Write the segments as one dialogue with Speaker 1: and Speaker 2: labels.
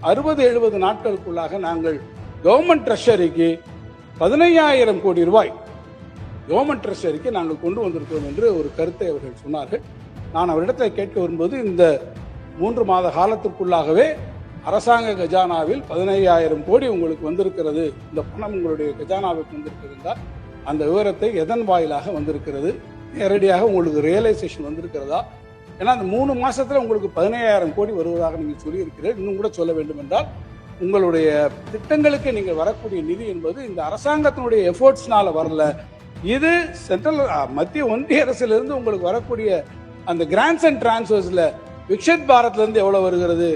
Speaker 1: 60-70 நாட்களுக்குள்ளாக நாங்கள் கவர்மெண்ட் ட்ரெஷரிக்கு 15,000 கோடி ரூபாய் கவர்மெண்ட் ட்ரெஷரிக்கு நாங்கள் கொண்டு வந்திருக்கிறோம் என்று ஒரு கருத்தை அவர்கள் சொன்னார்கள். நான் அவரிடத்தில் கேட்க வரும்போது இந்த 3 மாத காலத்திற்குள்ளாகவே அரசாங்க கஜானாவில் 15,000 கோடி உங்களுக்கு வந்திருக்கிறது, இந்த பணம் உங்களுடைய கஜானாவுக்கு வந்திருக்கிறது என்றால் அந்த விவரத்தை எதன் வாயிலாக வந்திருக்கிறது, நேரடியாக உங்களுக்கு ரியலைசேஷன் வந்திருக்கிறதா? ஏன்னா அந்த 3 மாசத்துல உங்களுக்கு 15,000 கோடி வருவதாக நீங்கள் சொல்லியிருக்கிறீர்கள். இன்னும் கூட சொல்ல வேண்டும் என்றால் உங்களுடைய திட்டங்களுக்கு நீங்கள் வரக்கூடிய நிதி என்பது இந்த அரசாங்கத்தினுடைய எஃபோர்ட்ஸ்னால வரல. இது சென்ட்ரல் மத்திய ஒன்றிய அரசிலிருந்து உங்களுக்கு வரக்கூடிய அந்த கிராண்ட்ஸ் அண்ட் டிரான்ஸ்ஃபர்ஸ்ல விக்ஷித் பாரத்ல இருந்து எவ்வளவு வருகிறது,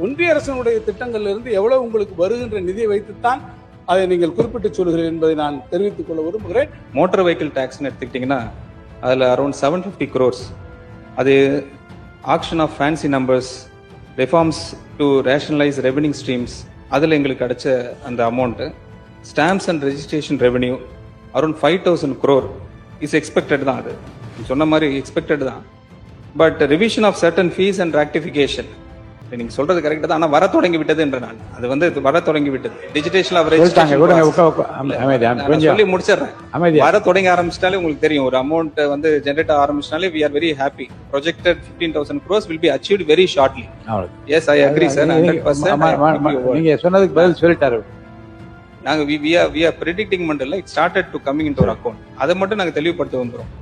Speaker 1: ஒன்றிய அரசினுடைய திட்டங்கள்ல இருந்து எவ்வளவு உங்களுக்கு வருகின்ற நிதியை வைத்துத்தான் அதை நீங்கள் குறிப்பிட்டு சொல்கிறீர்கள் என்பதை நான் தெரிவித்துக் கொள்ள விரும்புகிறேன்.
Speaker 2: மோட்டார் வெஹிக்கிள் டாக்ஸ்னு எடுத்துக்கிட்டிங்கன்னா அதில் அரௌண்ட் 750 crores அது auction of fancy numbers, reforms to rationalise revenue streams, அதில் எங்களுக்கு கிடைச்ச அந்த amount. Stamps and registration revenue around 5,000 crore is expected தான். அது சொன்ன மாதிரி எக்ஸ்பெக்டட் தான். But revision of certain fees and rectification நீங்க சொல்றது கரெக்ட் தான். ஆனா வர தொடங்கி விட்டது என்ற நான் அது வந்து வர தொடங்கி விட்டது. டிஜிட்டேஷன் ஆஃப் சொல்லி முடிச்சிடுறேன். வர தொடங்க ஆரம்பிச்சிட்டாலே உங்களுக்கு தெரியும் ஒரு அமௌண்ட் வந்து generate ஆரம்பிச்சிட்டாலே we are very happy. Projected 15,000 crores will be achieved very shortly. Yes, I agree sir, 100%.
Speaker 3: நீங்க சொன்னதுக்கு பதில் சொல்லிட்டாரு.
Speaker 2: நாங்க we are predicting மண்டல it started to coming into our account. அதை மட்டும் நாங்க தெளிவுபடுத்த வந்துரும்.